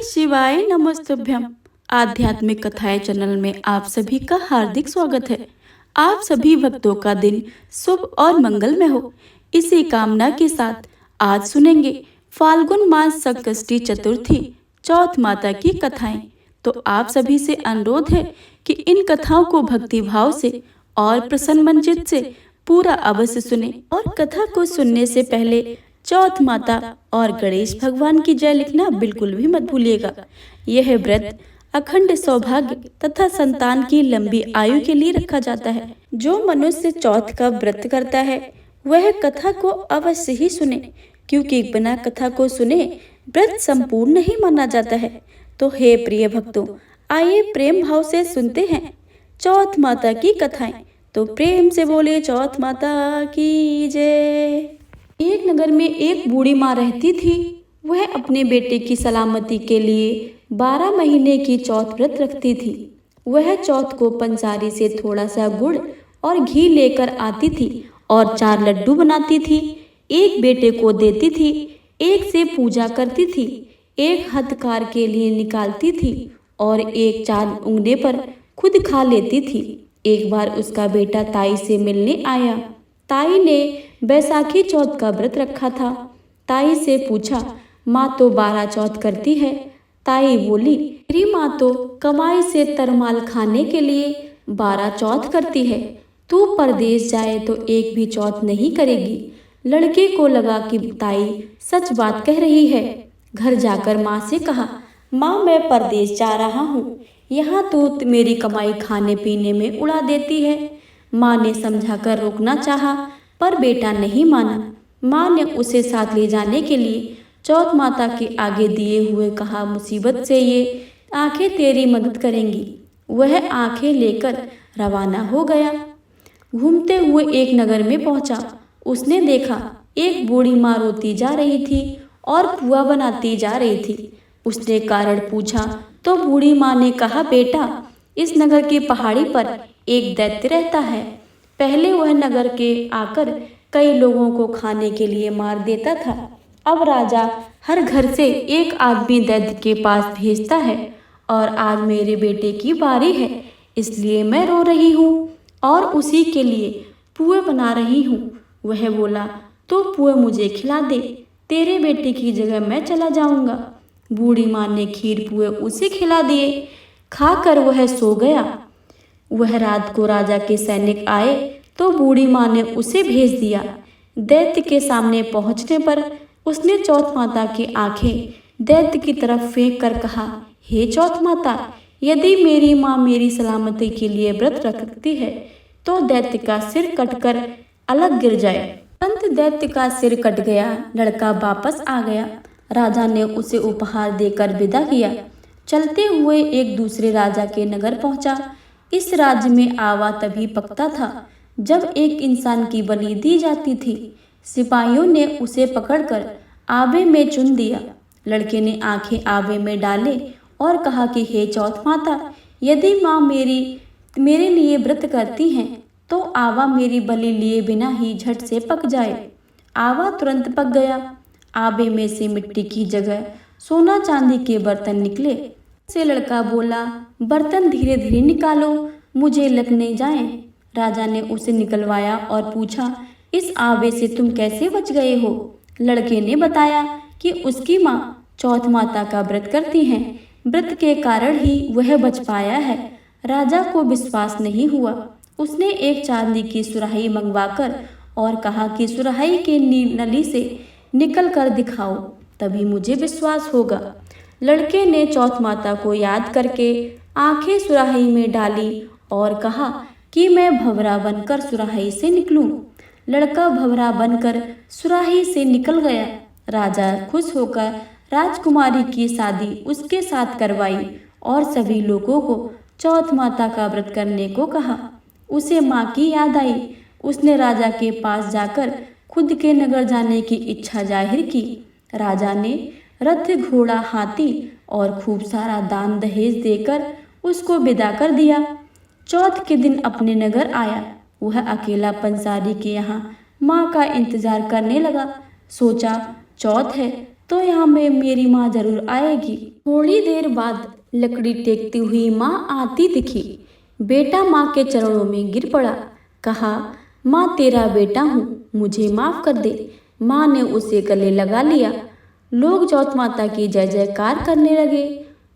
शिवाय नमस्तुभ्यम। आध्यात्मिक कथाएं चैनल में आप सभी का हार्दिक स्वागत है। आप सभी भक्तों का दिन शुभ और मंगलमय हो, इसी कामना के साथ आज सुनेंगे फाल्गुन मास संकष्टी चतुर्थी चौथ माता की कथाएं। तो आप सभी से अनुरोध है कि इन कथाओं को भक्ति भाव से और प्रसन्न मन चित्त से पूरा अवश्य सुने और कथा को सुनने से पहले चौथ माता और गणेश भगवान की जय लिखना बिल्कुल भी मत भूलिएगा। यह व्रत अखंड सौभाग्य तथा संतान की लंबी आयु के लिए रखा जाता है। जो मनुष्य चौथ का व्रत करता है वह कथा को अवश्य ही सुने, क्योंकि बिना कथा को सुने व्रत संपूर्ण नहीं माना जाता है। तो हे प्रिय भक्तों, आइए प्रेम भाव से सुनते हैं चौथ माता की कथाएं। तो प्रेम से बोले चौथ माता की जय। एक नगर में एक बूढ़ी माँ रहती थी। वह अपने बेटे की सलामती के लिए 12 महीने की चौथ व्रत रखती थी। वह चौथ को पंसारी से थोड़ा सा गुड़ और घी लेकर आती थी और 4 लड्डू बनाती थी। एक बेटे को देती थी, एक से पूजा करती थी, एक हथकार के लिए निकालती थी और एक चांद उंगली पर खुद खा लेती थी। एक बार उसका बेटा ताई से मिलने आया। ताई ने बैसाखी चौथ का व्रत रखा था। ताई से पूछा, माँ तो 12 चौथ करती है। ताई बोली, मेरी माँ तो कमाई से तरमाल खाने के लिए 12 चौथ करती है। तू परदेश जाए तो एक भी चौथ नहीं करेगी। लड़के को लगा कि ताई सच बात कह रही है। घर जाकर माँ से कहा, माँ मैं परदेश जा रहा हूँ, यहाँ तो मेरी कमाई खाने पीने में उड़ा देती है। माँ ने समझाकर रोकना चाहा, पर बेटा नहीं माना। माँ ने उसे साथ ले जाने के लिए चौथ माता के आगे दिए हुए कहा, मुसीबत से ये आंखें तेरी मदद करेंगी। वह आंखें लेकर रवाना हो गया। घूमते हुए एक नगर में पहुंचा। उसने देखा एक बूढ़ी माँ रोती जा रही थी और पुआ बनाती जा रही थी। उसने कारण पूछा तो बूढ़ी माँ ने कहा, बेटा इस नगर की पहाड़ी पर एक दैत्य रहता है। पहले वह नगर के आकर कई लोगों को खाने के लिए मार देता था। अब राजा हर घर से एक आदमी दैत्य के पास भेजता है और आज मेरे बेटे की बारी है, इसलिए मैं रो रही हूँ और उसी के लिए पुए बना रही हूँ। वह बोला, तो पुए मुझे खिला दे, तेरे बेटे की जगह मैं चला जाऊंगा। बूढ़ी माँ ने खीर पुए उसे खिला दिए। खाकर वह सो गया। वह रात को राजा के सैनिक आए तो बूढ़ी माँ ने उसे भेज दिया। दैत्य के सामने पहुंचने पर उसने चौथ माता की आंखें दैत्य की तरफ फेंक कर कहा, हे चौथ माता, यदि मेरी माँ मेरी सलामती के लिए व्रत रखती है तो दैत्य का सिर कटकर अलग गिर जाए। तुरंत दैत्य का सिर कट गया। लड़का वापस आ गया। राजा ने उसे उपहार देकर विदा किया। चलते हुए एक दूसरे राजा के नगर पहुंचा। इस राज्य में आवा तभी पकता था जब एक इंसान की बलि दी जाती थी। सिपाहियों ने उसे पकड़कर आबे में चुन दिया। लड़के ने आंखें आबे में डाले और कहा कि हे चौथ माता, यदि माँ मेरे लिए व्रत करती हैं तो आवा मेरी बलि लिए बिना ही झट से पक जाए। आवा तुरंत पक गया। आबे में से मिट्टी की जगह सोना चांदी के बर्तन निकले। से लड़का बोला, बर्तन धीरे धीरे निकालो, मुझे लगने जाए। राजा ने उसे निकलवाया और पूछा, इस आबे से तुम कैसे बच गए हो? लड़के ने बताया कि उसकी माँ चौथ माता का व्रत करती हैं, व्रत के कारण ही वह बच पाया है। राजा को विश्वास नहीं हुआ। उसने एक चांदी की सुराही मंगवाकर और कहा कि सुराही के नली से निकल कर दिखाओ, तभी मुझे विश्वास होगा। लड़के ने चौथ माता को याद करके आंखें सुराही में डाली और कहा कि मैं भंवरा बनकर सुराही से निकलूं। लड़का भंवरा बनकर सुराही से निकल गया। राजा खुश होकर राजकुमारी की शादी उसके साथ करवाई और सभी लोगों को चौथ माता का व्रत करने को कहा। उसे माँ की याद आई। उसने राजा के पास जाकर खुद के नगर जाने की इच्छा जाहिर की। राजा ने रथ, घोड़ा, हाथी और खूब सारा दान दहेज देकर उसको विदा कर दिया। चौथ के दिन अपने नगर आया। वह अकेला पंसारी के यहाँ माँ का इंतजार करने लगा। सोचा, चौथ है तो यहाँ में मेरी माँ जरूर आएगी। थोड़ी देर बाद लकड़ी टेकती हुई माँ आती दिखी। बेटा माँ के चरणों में गिर पड़ा, कहा, माँ तेरा बेटा हूँ, मुझे माफ कर दे। माँ ने उसे गले लगा लिया। लोग चौथ माता की जय जयकार करने लगे।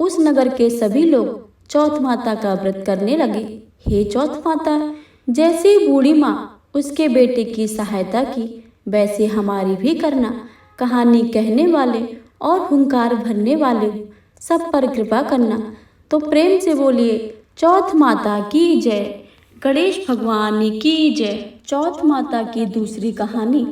उस नगर के सभी लोग चौथ माता का व्रत करने लगे। हे चौथ माता, जैसे बूढ़ी माँ उसके बेटे की सहायता की, वैसे हमारी भी करना। कहानी कहने वाले और हुंकार भरने वाले सब पर कृपा करना। तो प्रेम से बोलिए, चौथ माता की जय, गणेश भगवान की जय। चौथ माता की दूसरी कहानी।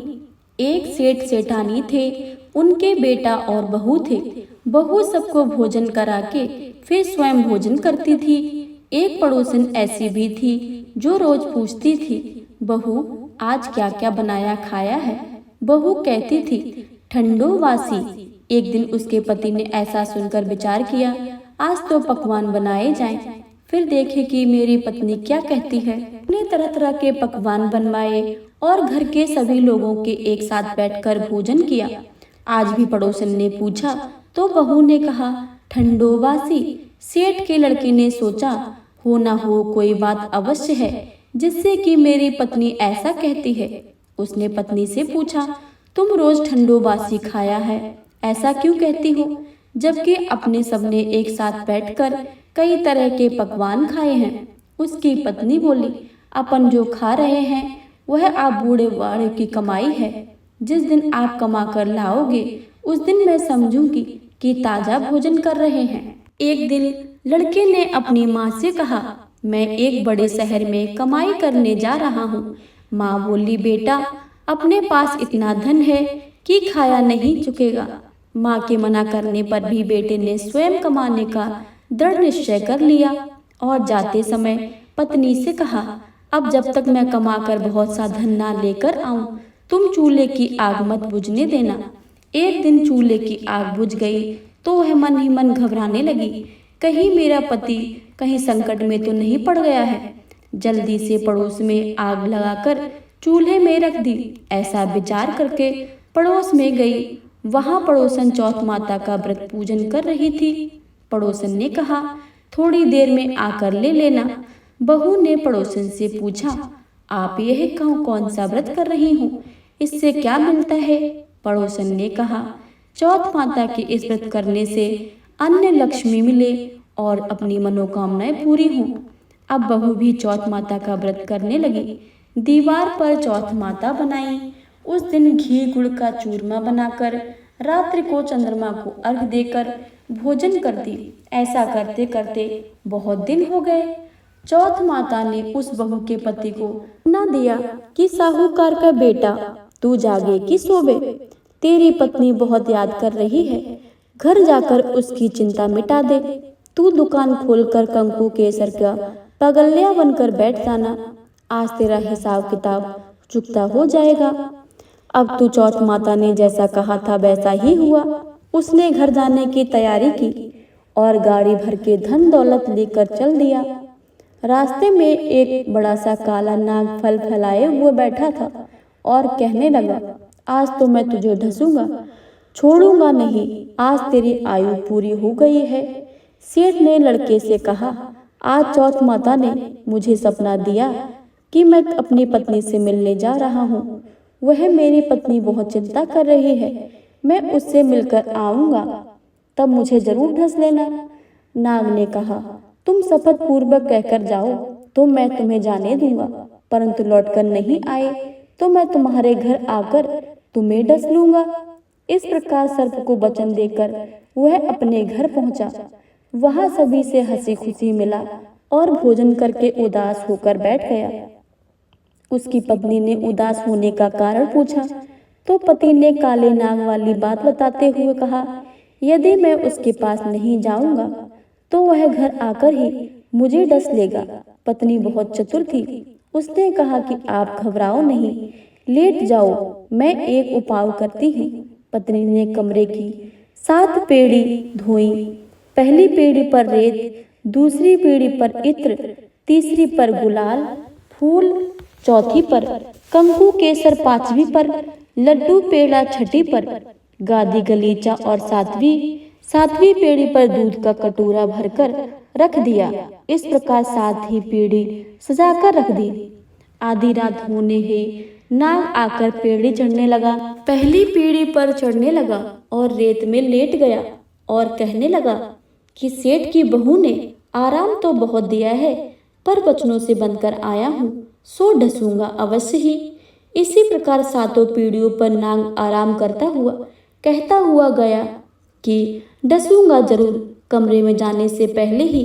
एक सेठ सेठानी थे, उनके बेटा और बहू थे। बहू सबको भोजन करा के फिर स्वयं भोजन करती थी। एक पड़ोसन ऐसी भी थी जो रोज पूछती थी, बहू आज क्या क्या बनाया खाया है। बहू कहती थी, ठंडो वासी। एक दिन उसके पति ने ऐसा सुनकर विचार किया, आज तो पकवान बनाए जाएं, फिर देखे कि मेरी पत्नी क्या कहती है। उन्होंने तरह तरह के पकवान बनवाए और घर के सभी लोगों के एक साथ बैठकर भोजन किया। आज भी पड़ोसन ने पूछा तो बहू ने कहा, ठंडो वासी। सेठ के लड़के ने सोचा, हो ना हो कोई बात अवश्य है जिससे कि मेरी पत्नी ऐसा कहती है। उसने पत्नी से पूछा, तुम रोज ठंडो बासी खाया है, ऐसा क्यों कहती हो, जबकि अपने सबने एक साथ बैठकर कई तरह के पकवान खाए हैं। उसकी पत्नी बोली, अपन जो खा रहे हैं वह आप बूढ़े बाड़े की कमाई है। जिस दिन आप कमा कर लाओगे उस दिन मैं समझूंगी कि ताजा भोजन कर रहे हैं। एक दिन लड़के ने अपनी माँ से कहा, मैं एक बड़े शहर में कमाई करने जा रहा हूँ। माँ बोली, बेटा अपने पास इतना धन है कि खाया नहीं चुकेगा। माँ के मना करने पर भी बेटे ने स्वयं कमाने का दृढ़ निश्चय कर लिया और जाते समय पत्नी से कहा, अब जब तक मैं कमाकर बहुत सा धन ना लेकर आऊं, तुम चूल्हे की आग मत बुझने देना। एक दिन चूल्हे की आग बुझ गई तो वह मन ही मन घबराने लगी, कहीं मेरा पति कहीं संकट में तो नहीं पड़ गया है। जल्दी से पड़ोस में आग लगाकर चूल्हे में रख दी। ऐसा विचार करके पड़ोस में गई। वहां पड़ोसन चौथ माता का व्रत पूजन कर रही थी। पड़ोसन ने कहा, थोड़ी देर में आकर ले लेना। बहू ने पड़ोसन से पूछा, आप यह कौन सा व्रत कर रही हो, इससे क्या मिलता है। पड़ोसन ने कहा, चौथ माता के इस व्रत करने से अन्य लक्ष्मी मिले और अपनी मनोकामनाएं पूरी हों। अब बहू भी चौथ माता का व्रत करने लगी। दीवार पर चौथ माता बनाई। उस दिन घी गुड़ का चूरमा बनाकर रात्रि को चंद्रमा को अर्घ देकर भोजन कर दी। ऐसा करते करते बहुत दिन हो गए। चौथ माता ने उस बहू के पति को ना दिया कि साहूकार का बेटा तू जागे कि सोवे, तेरी पत्नी बहुत याद कर रही है, घर जाकर उसकी चिंता मिटा दे। तू दुकान खोलकर कंकु केसर का पगल्या बनकर बैठ जाना, आज तेरा हिसाब किताब चुकता हो जाएगा। अब तो चौथ माता ने जैसा कहा था वैसा ही हुआ। उसने घर जाने की तैयारी की और गाड़ी भर के धन दौलत लेकर चल दिया। रास्ते में एक बड़ा सा काला नाग फल फैलाए हुए बैठा था और कहने लगा, आज तो मैं तुझे ढसूंगा, छोड़ूंगा नहीं, आज तेरी आयु पूरी हो गई है। सेठ ने लड़के से कहा, आज चौथ माता ने मुझे सपना दिया कि मैं अपनी पत्नी से मिलने जा रहा हूँ। वह मेरी पत्नी बहुत चिंता कर रही है, मैं उससे मिलकर आऊंगा, तब मुझे जरूर ढस लेना। नाग ने कहा, तुम शपथ पूर्वक कहकर जाओ तो मैं तुम्हें जाने दूंगा, परंतु लौटकर नहीं आए तो मैं तुम्हारे घर आकर तुम्हें डस लूंगा। इस प्रकार सर्प को वचन देकर वह अपने घर पहुंचा। वहां सभी से हंसी खुशी मिला और भोजन करके उदास होकर बैठ गया। उसकी पत्नी ने उदास होने का कारण पूछा तो पति ने काले नाग वाली बात बताते हुए कहा, यदि मैं उसके पास नहीं जाऊंगा तो वह घर आकर ही मुझे डस लेगा। पत्नी बहुत चतुर थी, उसने कहा कि आप घबराओ नहीं, लेट जाओ, मैं एक उपाय करती हूँ। पत्नी ने कमरे की 7 पेड़ी धोई। पहली पेड़ी पर रेत, दूसरी पेड़ी पर इत्र, तीसरी पर गुलाल फूल, चौथी पर कंकु केसर, 5वीं पर लड्डू पेड़ा, छठी पर गादी गलीचा और सातवीं पीढ़ी पर दूध का कटोरा भरकर रख दिया। इस प्रकार 7 ही पीढ़ी सजाकर रख दी। आधी रात होने ही नाग आकर पीढ़ी चढ़ने लगा। पहली पीढ़ी पर चढ़ने लगा और रेत में लेट गया और कहने लगा कि सेठ की बहू ने आराम तो बहुत दिया है, पर बचनों से बनकर आया हूँ, सो ढसूंगा अवश्य ही। इसी प्रकार 7 पीढ़ियों पर नाग आराम करता हुआ कहता हुआ गया कि डसूंगा जरूर। कमरे में जाने से पहले ही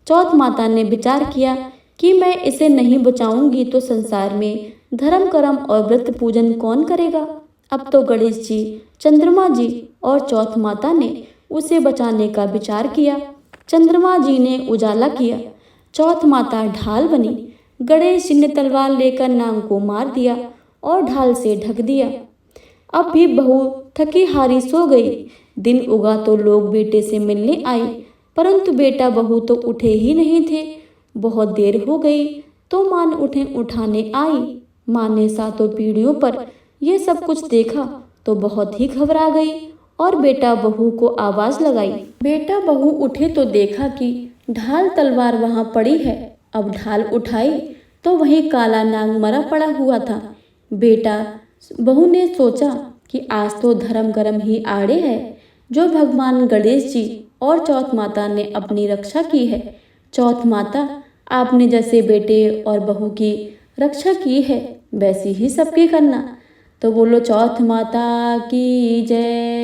चौथ माता ने विचार किया कि मैं इसे नहीं बचाऊंगी तो संसार में धर्म कर्म और व्रत पूजन कौन करेगा। अब तो गणेश जी, चंद्रमा जी और चौथ माता ने उसे बचाने का विचार किया। चंद्रमा जी ने उजाला किया, चौथ माता ढाल बनी। गणेश जी ने तलवार लेकर नाग को मार दिया और ढाल से ढक दिया। अब भी बहू थकी हारी सो गई। दिन उगा तो लोग बेटे से मिलने आए, परंतु बेटा बहू तो उठे ही नहीं थे। बहुत देर हो गई तो मां उन्हें उठाने आई। मां ने 7 पीढ़ियों पर यह सब कुछ देखा तो बहुत ही घबरा गई और बेटा बहू को आवाज लगाई। बेटा बहू उठे तो देखा कि ढाल तलवार वहां पड़ी है। अब ढाल उठाई तो वहीं काला नाग मरा पड़ा हुआ था। बेटा बहू ने सोचा कि आज तो धर्म कर्म ही आड़े है, जो भगवान गणेश जी और चौथ माता ने अपनी रक्षा की है। चौथ माता, आपने जैसे बेटे और बहू की रक्षा की है वैसी ही सबकी करना। तो बोलो चौथ माता की जय।